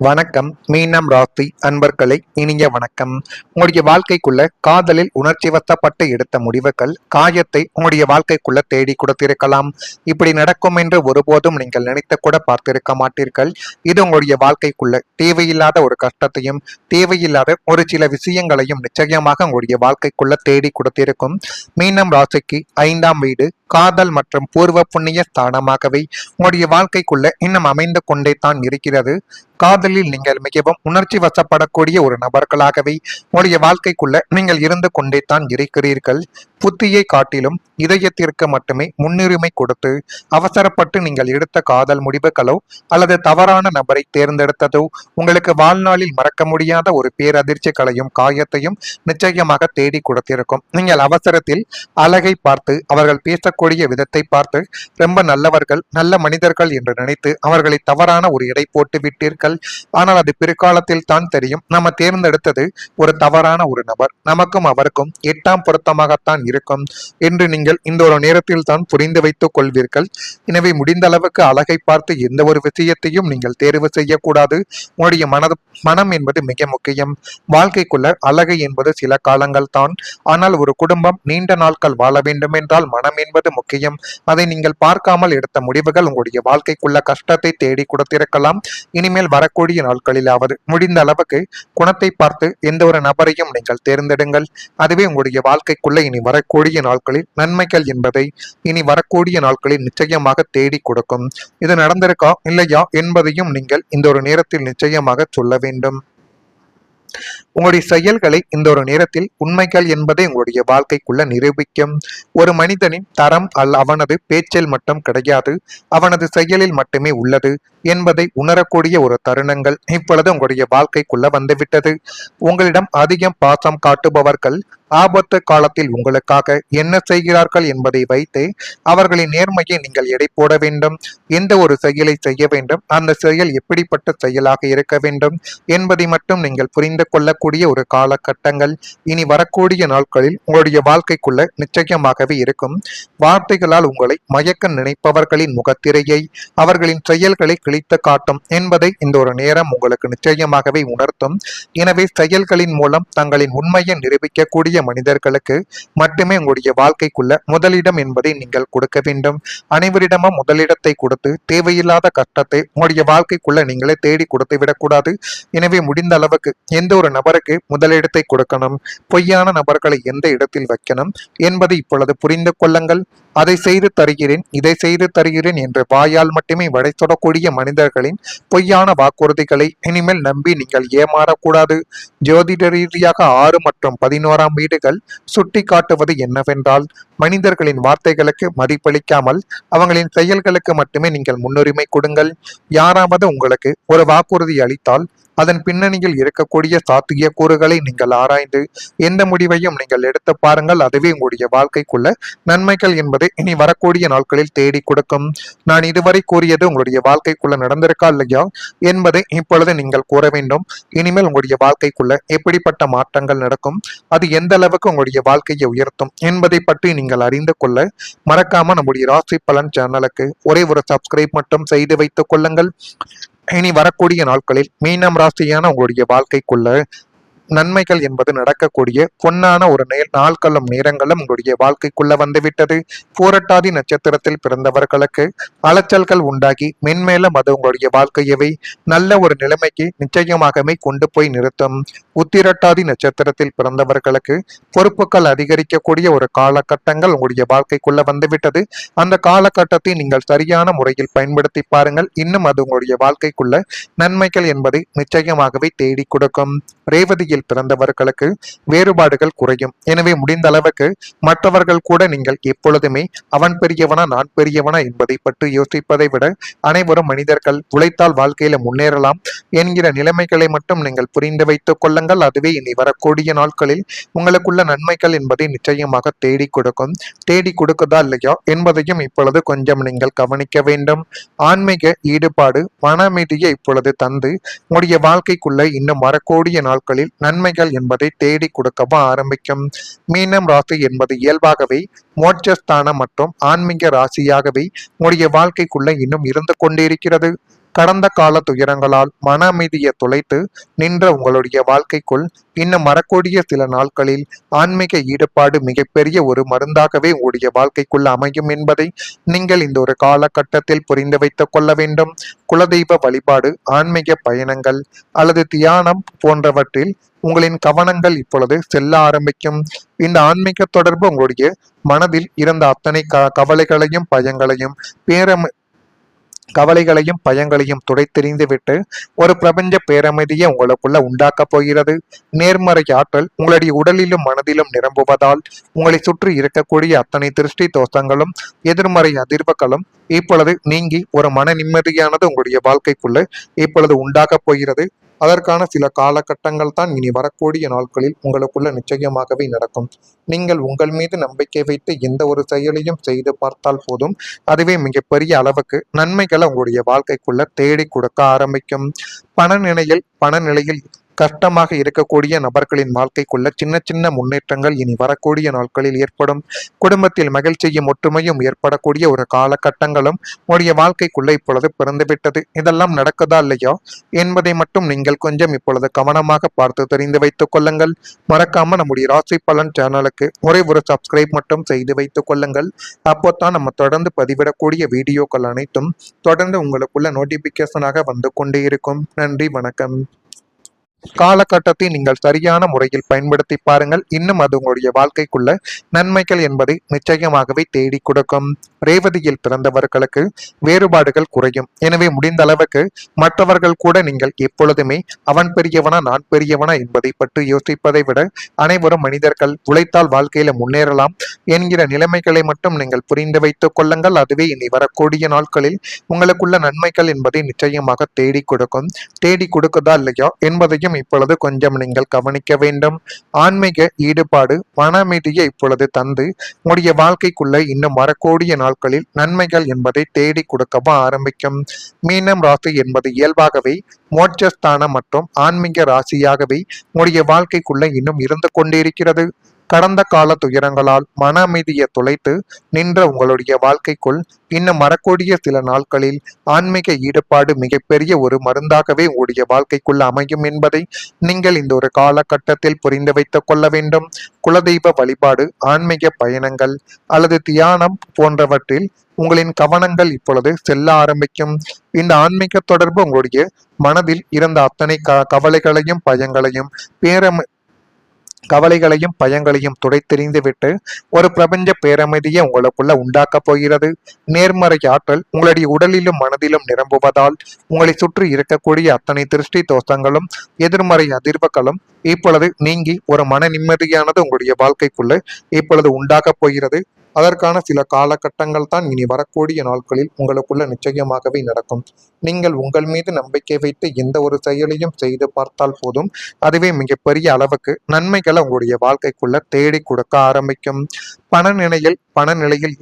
வணக்கம். மீனம் ராசி அன்பர்களை இனிய வணக்கம். உங்களுடைய வாழ்க்கைக்குள்ள காதலில் உணர்ச்சி வசப்பட்டு எடுத்த முடிவுகள் காயத்தை உங்களுடைய வாழ்க்கைக்குள்ள தேடி கொடுத்திருக்கலாம். இப்படி நடக்கும் என்று ஒருபோதும் நீங்கள் நினைத்து கூட பார்த்திருக்க மாட்டீர்கள். இது உங்களுடைய வாழ்க்கைக்குள்ள தேவையில்லாத ஒரு கஷ்டத்தையும் தேவையில்லாத ஒரு சில விஷயங்களையும் நிச்சயமாக உங்களுடைய வாழ்க்கைக்குள்ள தேடி கொடுத்திருக்கும். மீனம் ராசிக்கு 5ஆம் வீடு காதல் மற்றும் பூர்வ புண்ணிய ஸ்தானமாகவே உங்களுடைய வாழ்க்கைக்குள்ள இன்னும் அமைந்து கொண்டே தான் இருக்கிறது. காதலில் நீங்கள் மிகவும் உணர்ச்சி வசப்படக்கூடிய ஒரு நபர்களாகவே உங்களுடைய வாழ்க்கைக்குள்ள நீங்கள் இருந்து கொண்டே தான் இருக்கிறீர்கள். புத்தியை காட்டிலும் இதயத்திற்கு மட்டுமே முன்னுரிமை கொடுத்து அவசரப்பட்டு நீங்கள் எடுத்த காதல் முடிவுகளோ அல்லது தவறான நபரை தேர்ந்தெடுத்ததோ உங்களுக்கு வாழ்நாளில் மறக்க முடியாத ஒரு பேரதிர்ச்சிகளையும் காயத்தையும் நிச்சயமாக தேடி கொடுத்திருக்கும். நீங்கள் அவசரத்தில் அழகை பார்த்து அவர்கள் பேசக்கூடிய விதத்தை பார்த்து ரொம்ப நல்லவர்கள் நல்ல மனிதர்கள் என்று நினைத்து அவர்களை தவறான ஒரு எடை போட்டு விட்டீர்கள். ஆனால் அது பிற்காலத்தில் தான் தெரியும் நம்ம தேர்ந்தெடுத்தது ஒரு தவறான ஒரு நபர், நமக்கும் அவருக்கும் 8ஆம் பொருத்தமாகத்தான் இருக்கும் என்று நீங்கள் இந்த ஒரு நேரத்தில் தான் புரிந்து வைத்துக் கொள்வீர்கள். எனவே முடிந்த அளவுக்கு அழகை பார்த்து எந்த ஒரு விஷயத்தையும் நீங்கள் தேர்வு செய்யக்கூடாது. உங்களுடைய மனம் என்பது மிக முக்கியம். வாழ்க்கைக்குள்ள அழகு என்பது சில காலங்கள் தான். ஆனால் ஒரு குடும்பம் நீண்ட நாட்கள் வாழ வேண்டும் என்றால் மனம் என்பது முக்கியம். அதை நீங்கள் பார்க்காமல் எடுத்த முடிவுகள் உங்களுடைய வாழ்க்கைக்குள்ள கஷ்டத்தை தேடி கொடுத்திருக்கலாம். இனிமேல் வரக்கூடிய நாட்களிலாவது முடிந்த அளவுக்கு குணத்தை பார்த்து எந்த ஒரு நபரையும் நீங்கள் தேர்ந்தெடுங்கள். அதுவே உங்களுடைய வாழ்க்கைக்குள்ள இனி வரக்கூடிய நாட்களில் நன்மைகள் என்பதை இனி வரக்கூடிய நாட்களில் நிச்சயமாக தேடி கொடுக்கும். இது நடந்திருக்கா இல்லையா என்பதையும் நீங்கள் இந்த ஒரு நேரத்தில் நிச்சயமாக சொல்ல வேண்டும். உங்களுடைய செயல்களை இந்த ஒரு நேரத்தில் உண்மைகள் என்பதை உங்களுடைய வாழ்க்கைக்குள்ள நிரூபிக்கும். ஒரு மனிதனின் தரம் அவனது பேச்சில் மட்டும் கிடையாது, அவனது செயலில் மட்டுமே உள்ளது என்பதை உணரக்கூடிய ஒரு தருணங்கள் இப்பொழுது உங்களுடைய வாழ்க்கைக்குள்ள வந்துவிட்டது. உங்களிடம் அதிகம் பாசம் காட்டுபவர்கள் ஆபத்து காலத்தில் உங்களுக்காக என்ன செய்கிறார்கள் என்பதை வைத்து அவர்களின் நேர்மையை நீங்கள் எடை போட வேண்டும். எந்த ஒரு செயலை செய்ய வேண்டும், அந்த செயல் எப்படிப்பட்ட செயலாக இருக்க வேண்டும் என்பதை மட்டும் நீங்கள் புரிந்து கொள்ளக்கூடிய ஒரு காலகட்டங்கள் இனி வரக்கூடிய நாட்களில் உங்களுடைய வாழ்க்கைக்குள்ள நிச்சயமாகவே இருக்கும். வார்த்தைகளால் உங்களை மயக்க நினைப்பவர்களின் முகத்திரையை அவர்களின் செயல்களை கிழித்து காட்டும் என்பதை இந்த ஒரு நேரம் உங்களுக்கு நிச்சயமாகவே உணர்த்தும். எனவே செயல்களின் மூலம் தங்களின் உண்மையை நிரூபிக்கக்கூடிய மனிதர்களுக்கு மட்டுமே உங்களுடைய வாழ்க்கைக்குள்ள முதலிடம் என்பதை நீங்கள் கொடுக்க வேண்டும். அனைவரிடமும் முதலிடத்தை கொடுத்து தேவையில்லாத கஷ்டத்தை உங்களுடைய வாழ்க்கைக்குள்ள நீங்களே தேடி கொடுத்து விடக்கூடாது. எனவே முடிந்த அளவுக்கு எந்த ஒரு நபருக்கு முதலிடத்தை கொடுக்கணும், பொய்யான நபர்களை எந்த இடத்தில் வைக்கணும் என்பதை இப்பொழுது புரிந்து கொள்ளுங்கள். அதை செய்து தருகிறேன், இதை செய்து தருகிறேன் என்று வாயால் மட்டுமே வடை தொடக்கூடிய மனிதர்களின் பொய்யான வாக்குறுதிகளை இனிமேல் நம்பி நீங்கள் ஏமாறக்கூடாது. ஜோதிட ரீதியாக 6 மற்றும் 11ஆம் வீடுகள் சுட்டி காட்டுவது என்னவென்றால், மனிதர்களின் வார்த்தைகளுக்கு மதிப்பளிக்காமல் அவங்களின் செயல்களுக்கு மட்டுமே நீங்கள் முன்னுரிமை கொடுங்கள். யாராவது உங்களுக்கு ஒரு வாக்குறுதி அளித்தால் அதன் பின்னணியில் இருக்கக்கூடிய சாத்திய கூறுகளை நீங்கள் ஆராய்ந்து எந்த முடிவையும் நீங்கள் எடுத்து பாருங்கள். அதுவே உங்களுடைய வாழ்க்கைக்குள்ள நன்மைகள் என்பதை இனி வரக்கூடிய நாட்களில் தேடி கொடுக்கும். நான் இதுவரை கூறியது உங்களுடைய வாழ்க்கைக்குள்ள நடந்திருக்கா இல்லையா என்பதை இப்பொழுது நீங்கள் கூற வேண்டும். இனிமேல் உங்களுடைய வாழ்க்கைக்குள்ள எப்படிப்பட்ட மாற்றங்கள் நடக்கும், அது எந்த அளவுக்கு உங்களுடைய வாழ்க்கையை உயர்த்தும் என்பதை பற்றி நீங்கள் அறிந்து கொள்ள மறக்காம நம்முடைய ராசி பலன் சேனலுக்கு ஒரே ஒரு சப்ஸ்கிரைப் மட்டும் செய்து வைத்துக் கொள்ளுங்கள். இனி வரக்கூடிய நாட்களில் மீனம் ராசியான உங்களுடைய வாழ்க்கைக்குள்ள நன்மைகள் என்பது நடக்கக்கூடிய பொன்னான ஒரு நாட்களும் நேரங்களும் உங்களுடைய வாழ்க்கைக்குள்ள வந்துவிட்டது. பூரட்டாதி நட்சத்திரத்தில் பிறந்தவர்களுக்கு அலைச்சல்கள் உண்டாகி மென்மேலும் அது உங்களுடைய வாழ்க்கையவை நல்ல ஒரு நிலைமைக்கு நிச்சயமாகவே கொண்டு போய் நிறுத்தும். உத்திரட்டாதி நட்சத்திரத்தில் பிறந்தவர்களுக்கு பொறுப்புகள் அதிகரிக்கக்கூடிய ஒரு காலகட்டங்கள் உங்களுடைய வாழ்க்கைக்குள்ள வந்துவிட்டது. அந்த காலகட்டத்தை நீங்கள் சரியான முறையில் பயன்படுத்தி பாருங்கள். இன்னும் அது உங்களுடைய வாழ்க்கைக்குள்ள நன்மைகள் என்பதை நிச்சயமாகவே தேடி கொடுக்கும். ரேவதியில் பிறந்தவர்களுக்கு வேறுபாடுகள் குறையும். எனவே முடிந்த அளவுக்கு மற்றவர்கள் கூட நீங்கள் எப்பொழுதுமே அவன் பெரியவனா நான் பெரியவனா என்பதை பற்றி யோசிப்பதை விட அனைவரும் மனிதர்கள், உழைத்தால் வாழ்க்கையில முன்னேறலாம் என்கிற நிலைமைகளை மட்டும் நீங்கள் புரிந்து வைத்துக் கொள்ளுங்கள். அதுவே இனி வரக்கூடிய நாட்களில் உங்களுக்குள்ள நன்மைகள் என்பதை நிச்சயமாக தேடி கொடுக்கும். தேடி கொடுக்குதா இல்லையா என்பதையும் இப்பொழுது கொஞ்சம் நீங்கள் கவனிக்க வேண்டும். ஆன்மீக ஈடுபாடு மன அமைதியை இப்பொழுது தந்து உங்களுடைய வாழ்க்கைக்குள்ள இன்னும் வரக்கூடிய நாட்களில் நன்மைகள் என்பதை தேடி கொடுக்கவும் ஆரம்பிக்கும். மீனம் ராசி என்பது இயல்பாகவே மோட்சஸ்தானம் மற்றும் ஆன்மீக ராசியாகவே உங்களுடைய வாழ்க்கைக்குள்ள இன்னும் இருந்து கொண்டிருக்கிறது. கடந்த கால துயரங்களால் மன அமைதியை தொலைத்து நின்ற உங்களுடைய வாழ்க்கைக்குள் இன்னும் வரக்கூடிய சில நாட்களில் ஆன்மீக ஈடுபாடு மிகப்பெரிய ஒரு மருந்தாகவே உங்களுடைய வாழ்க்கைக்குள் அமையும் என்பதை நீங்கள் இந்த ஒரு காலகட்டத்தில் புரிந்து வைத்துக் கொள்ள வேண்டும். குலதெய்வ வழிபாடு, ஆன்மீக பயணங்கள் அல்லது தியானம் போன்றவற்றில் உங்களின் கவனங்கள் இப்பொழுது செல்ல ஆரம்பிக்கும். இந்த ஆன்மீக தொடர்பு உங்களுடைய மனதில் இருந்த அத்தனை கவலைகளையும் பயங்களையும் பயங்களையும் துடைத்தெறிந்து விட்டு ஒரு பிரபஞ்ச பேரமைதியை உங்களுக்குள்ள உண்டாக்கப் போகிறது. நேர்மறை ஆற்றல் உங்களுடைய உடலிலும் மனதிலும் நிரம்புவதால் உங்களை சுற்றி இருக்கக்கூடிய அத்தனை திருஷ்டி தோஷங்களும் எதிர்மறை அதிர்வுகளும் இப்பொழுது நீங்கி ஒரு மன நிம்மதியானது உங்களுடைய வாழ்க்கைக்குள்ள இப்பொழுது உண்டாகப் போகிறது. அதற்கான சில காலகட்டங்கள் தான் இனி வரக்கூடிய நாட்களில் உங்களுக்குள்ள நிச்சயமாகவே நடக்கும். நீங்கள் உங்கள் மீது நம்பிக்கை வைத்து எந்த ஒரு செயலையும் செய்து பார்த்தால் போதும், அதுவே மிகப்பெரிய அளவுக்கு நன்மைகளை உங்களுடைய வாழ்க்கைக்குள்ள தேடி கொடுக்க ஆரம்பிக்கும். பணநிலையில் கஷ்டமாக இருக்கக்கூடிய நபர்களின் வாழ்க்கைக்குள்ள சின்ன சின்ன முன்னேற்றங்கள் இனி வரக்கூடிய நாட்களில் ஏற்படும். குடும்பத்தில் மகிழ்ச்சியும் ஒற்றுமையும் ஏற்படக்கூடிய ஒரு காலகட்டங்களும் உடைய வாழ்க்கைக்குள்ள இப்பொழுது பிறந்துவிட்டது. இதெல்லாம் நடக்குதா இல்லையா என்பதை மட்டும் நீங்கள் கொஞ்சம் இப்பொழுது கவனமாக பார்த்து தெரிந்து வைத்துக் கொள்ளுங்கள். மறக்காம நம்முடைய ராசி பலன் சேனலுக்கு ஒரே ஒரு சப்ஸ்கிரைப் மட்டும் செய்து வைத்துக் கொள்ளுங்கள். அப்போதான் நம்ம தொடர்ந்து பதிவிடக்கூடிய வீடியோக்கள் அனைத்தும் தொடர்ந்து உங்களுக்குள்ள நோட்டிபிகேஷனாக வந்து கொண்டே இருக்கும். நன்றி, வணக்கம். காலகட்டத்தை நீங்கள் சரியான முறையில் பயன்படுத்தி பாருங்கள். இன்னும் அது உங்களுடைய வாழ்க்கைக்குள்ள நன்மைகள் என்பதை நிச்சயமாகவே தேடி கொடுக்கும். ரேவதியில் பிறந்தவர்களுக்கு வேறுபாடுகள் குறையும். எனவே முடிந்த அளவுக்கு மற்றவர்கள் கூட நீங்கள் எப்பொழுதுமே அவன் பெரியவனா நான் பெரியவனா என்பதை பற்றி யோசிப்பதை விட அனைவரும் மனிதர்கள், உழைத்தால் வாழ்க்கையில முன்னேறலாம் என்கிற நிலைமைகளை மட்டும் நீங்கள் புரிந்து வைத்துக் கொள்ளுங்கள். அதுவே இனி வரக்கூடிய நாட்களில் உங்களுக்குள்ள நன்மைகள் என்பதை நிச்சயமாக தேடி கொடுக்கும். தேடி கொடுக்குதா இல்லையா என்பதையும் இப்பொழுது கொஞ்சம் நீங்கள் கவனிக்க வேண்டும். ஆன்மீக ஈடுபாடு மன அமைதியை இப்பொழுது தந்து உங்களுடைய வாழ்க்கைக்குள்ள இன்னும் வரக்கூடிய நாட்களில் நன்மைகள் என்பதை தேடி கொடுக்கவும் ஆரம்பிக்கும். மீனம் ராசி என்பது இயல்பாகவே மோட்சஸ்தானம் மற்றும் ஆன்மீக ராசியாகவே உங்களுடைய வாழ்க்கைக்குள்ள இன்னும் இருந்து கொண்டிருக்கிறது. கடந்த கால துயரங்களால் மன அமைதியை தொலைத்து நின்ற உங்களுடைய வாழ்க்கைக்குள் இன்னும் வரக்கூடிய சில நாட்களில் ஆன்மீக ஈடுபாடு மிகப்பெரிய ஒரு மருந்தாகவே உங்களுடைய வாழ்க்கைக்குள் அமையும் என்பதை நீங்கள் இந்த ஒரு காலகட்டத்தில் புரிந்து வைத்துக் கொள்ள வேண்டும். குலதெய்வ வழிபாடு, ஆன்மீக பயணங்கள் அல்லது தியானம் போன்றவற்றில் உங்களின் கவனங்கள் இப்பொழுது செல்ல ஆரம்பிக்கும். இந்த ஆன்மீக தொடர்பு உங்களுடைய மனதில் இருந்த அத்தனை கவலைகளையும் பயங்களையும் துடைத்தெறிந்து விட்டு ஒரு பிரபஞ்ச பேரமைதியை உங்களுக்குள்ள உண்டாக்கப் போகிறது. நேர்மறை ஆற்றல் உங்களுடைய உடலிலும் மனதிலும் நிரம்புவதால் உங்களை சுற்றி இருக்கக்கூடிய அத்தனை திருஷ்டி தோஷங்களும் எதிர்மறை அதிர்வுகளும் இப்பொழுது நீங்கி ஒரு மன நிம்மதியானது உங்களுடைய வாழ்க்கைக்குள்ள இப்பொழுது உண்டாகப் போகிறது. அதற்கான சில காலகட்டங்கள் தான் இனி வரக்கூடிய நாட்களில் உங்களுக்குள்ள நிச்சயமாகவே நடக்கும். நீங்கள் உங்கள் மீது நம்பிக்கை வைத்து எந்த ஒரு செயலையும் செய்து பார்த்தால் போதும், அதுவே மிகப்பெரிய அளவுக்கு நன்மைகளை உங்களுடைய வாழ்க்கைக்குள்ள தேடி கொடுக்க ஆரம்பிக்கும். பணநிலையில்